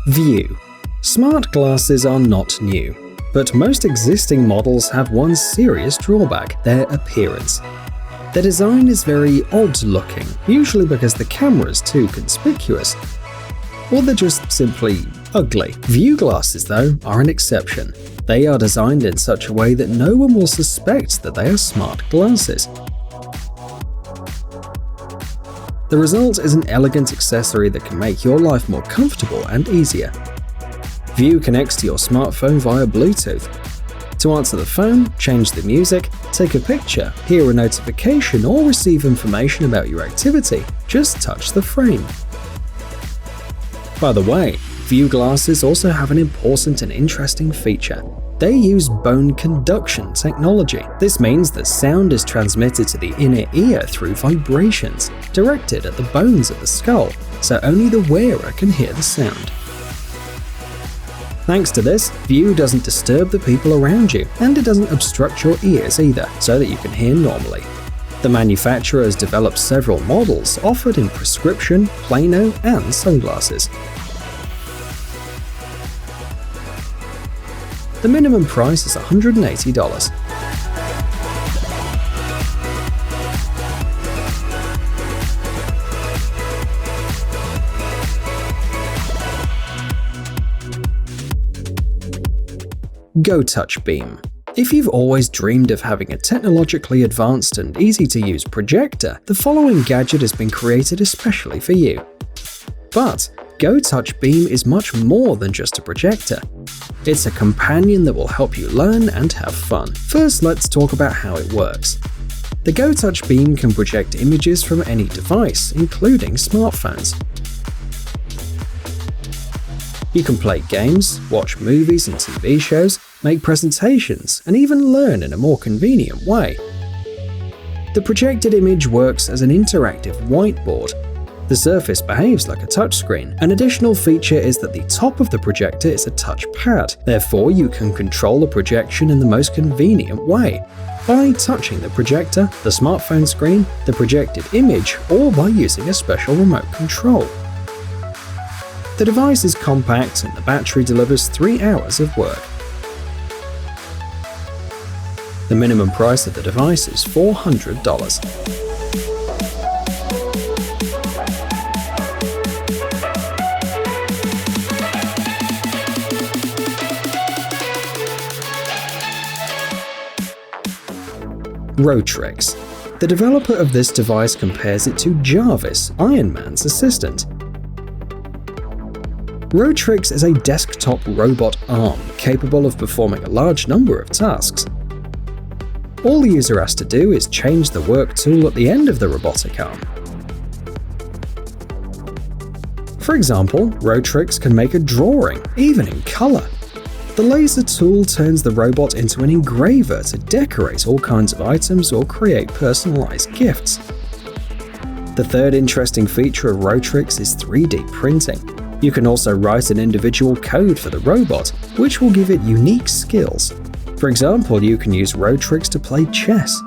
View. Smart glasses are not new, but most existing models have one serious drawback: their appearance. Their design is very odd-looking, usually because the camera is too conspicuous, or they're just simply ugly. View glasses, though, are an exception. They are designed in such a way that no one will suspect that they are smart glasses. The result is an elegant accessory that can make your life more comfortable and easier. View connects to your smartphone via Bluetooth. To answer the phone, change the music, take a picture, hear a notification, or receive information about your activity, just touch the frame. By the way, View glasses also have an important and interesting feature. They use bone conduction technology. This means that sound is transmitted to the inner ear through vibrations, directed at the bones of the skull, so only the wearer can hear the sound. Thanks to this, View doesn't disturb the people around you, and it doesn't obstruct your ears either, so that you can hear normally. The manufacturer has developed several models offered in prescription, plano, and sunglasses. The minimum price is $180. GoTouch Beam. If you've always dreamed of having a technologically advanced and easy-to-use projector, the following gadget has been created especially for you. But GoTouch Beam is much more than just a projector. It's a companion that will help you learn and have fun. First, let's talk about how it works. The GoTouch Beam can project images from any device, including smartphones. You can play games, watch movies and TV shows, make presentations, and even learn in a more convenient way. The projected image works as an interactive whiteboard. The surface behaves like a touchscreen. An additional feature is that the top of the projector is a touchpad, therefore you can control the projection in the most convenient way, by touching the projector, the smartphone screen, the projected image, or by using a special remote control. The device is compact and the battery delivers 3 hours of work. The minimum price of the device is $400. Rotrix. The developer of this device compares it to Jarvis, Iron Man's assistant. Rotrix is a desktop robot arm capable of performing a large number of tasks. All the user has to do is change the work tool at the end of the robotic arm. For example, Rotrix can make a drawing, even in color. The laser tool turns the robot into an engraver to decorate all kinds of items or create personalized gifts. The third interesting feature of Rotrix is 3D printing. You can also write an individual code for the robot, which will give it unique skills. For example, you can use Rotrix to play chess.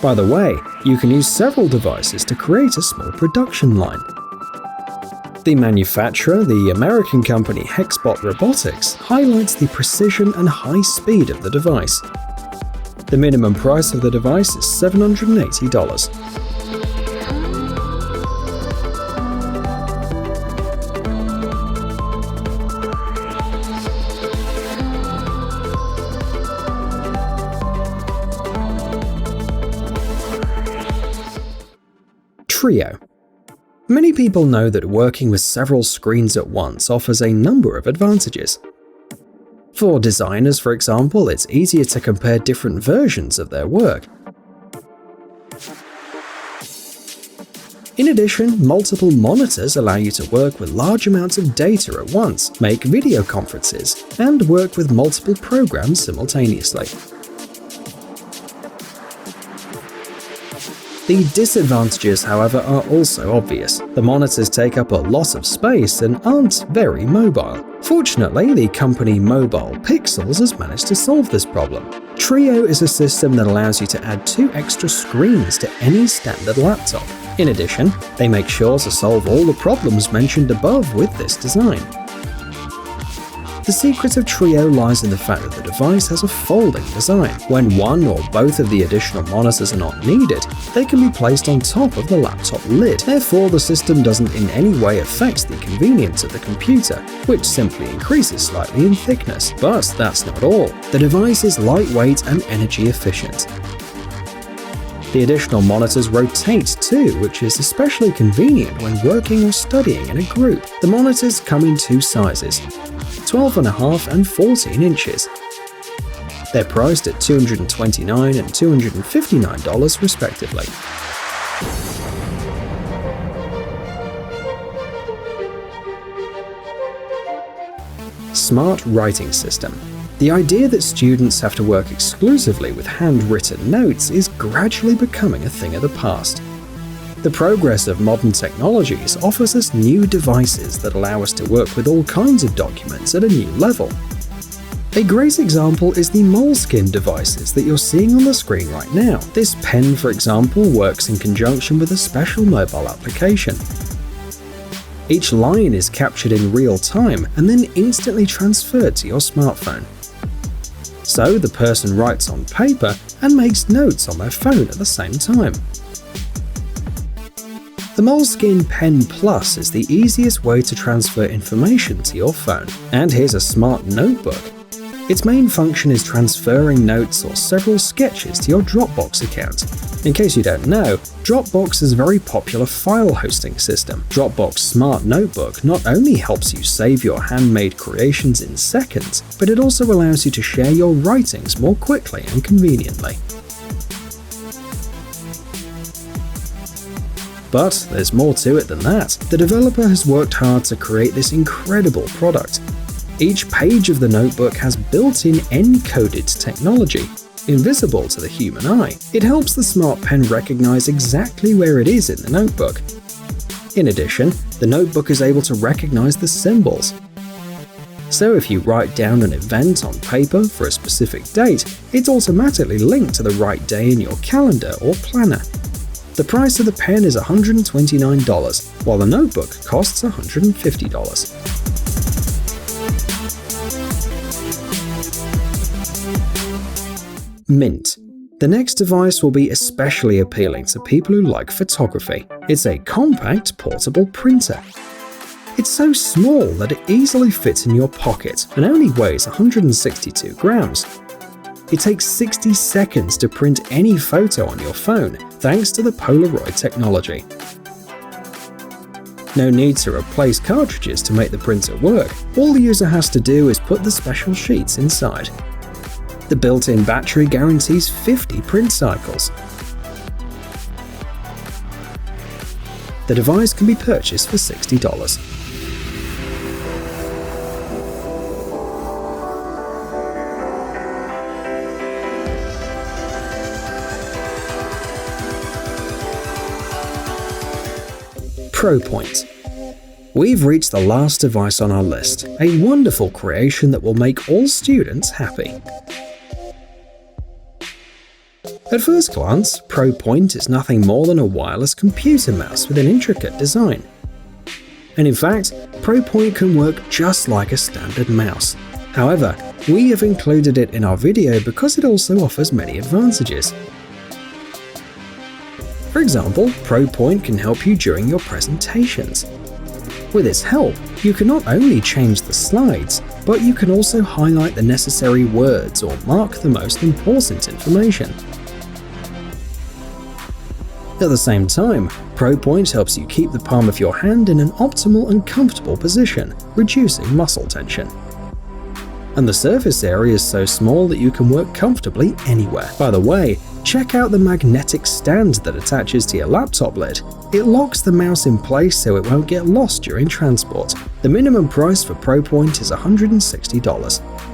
By the way, you can use several devices to create a small production line. The manufacturer, the American company Hexbot Robotics, highlights the precision and high speed of the device. The minimum price of the device is $780. Treo. Many people know that working with several screens at once offers a number of advantages. For designers, for example, it's easier to compare different versions of their work. In addition, multiple monitors allow you to work with large amounts of data at once, make video conferences, and work with multiple programs simultaneously. The disadvantages, however, are also obvious. The monitors take up a lot of space and aren't very mobile. Fortunately, the company Mobile Pixels has managed to solve this problem. Treo is a system that allows you to add 2 extra screens to any standard laptop. In addition, they make sure to solve all the problems mentioned above with this design. The secret of Trio lies in the fact that the device has a folding design. When one or both of the additional monitors are not needed, they can be placed on top of the laptop lid. Therefore, the system doesn't in any way affect the convenience of the computer, which simply increases slightly in thickness. But that's not all. The device is lightweight and energy efficient. The additional monitors rotate too, which is especially convenient when working or studying in a group. The monitors come in two sizes, 12.5 and 14 inches. They're priced at $229 and $259 respectively. Smart Writing System. The idea that students have to work exclusively with handwritten notes is gradually becoming a thing of the past. The progress of modern technologies offers us new devices that allow us to work with all kinds of documents at a new level. A great example is the Moleskine devices that you're seeing on the screen right now. This pen, for example, works in conjunction with a special mobile application. Each line is captured in real time and then instantly transferred to your smartphone. So the person writes on paper and makes notes on their phone at the same time. The Moleskine Pen Plus is the easiest way to transfer information to your phone. And here's a smart notebook. Its main function is transferring notes or several sketches to your Dropbox account. In case you don't know, Dropbox is a very popular file hosting system. Dropbox Smart Notebook not only helps you save your handmade creations in seconds, but it also allows you to share your writings more quickly and conveniently. But there's more to it than that. The developer has worked hard to create this incredible product. Each page of the notebook has built-in encoded technology, invisible to the human eye. It helps the smart pen recognize exactly where it is in the notebook. In addition, the notebook is able to recognize the symbols. So if you write down an event on paper for a specific date, it's automatically linked to the right day in your calendar or planner. The price of the pen is $129, while the notebook costs $150. Mint. The next device will be especially appealing to people who like photography. It's a compact, portable printer. It's so small that it easily fits in your pocket and only weighs 162 grams. It takes 60 seconds to print any photo on your phone, thanks to the Polaroid technology. No need to replace cartridges to make the printer work. All the user has to do is put the special sheets inside. The built-in battery guarantees 50 print cycles. The device can be purchased for $60. ProPoint. We've reached the last device on our list, a wonderful creation that will make all students happy. At first glance, ProPoint is nothing more than a wireless computer mouse with an intricate design. And in fact, ProPoint can work just like a standard mouse. However, we have included it in our video because it also offers many advantages. For example, ProPoint can help you during your presentations. With its help, you can not only change the slides, but you can also highlight the necessary words or mark the most important information. At the same time, ProPoint helps you keep the palm of your hand in an optimal and comfortable position, reducing muscle tension. And the surface area is so small that you can work comfortably anywhere. By the way, check out the magnetic stand that attaches to your laptop lid. It locks the mouse in place so it won't get lost during transport. The minimum price for ProPoint is $160.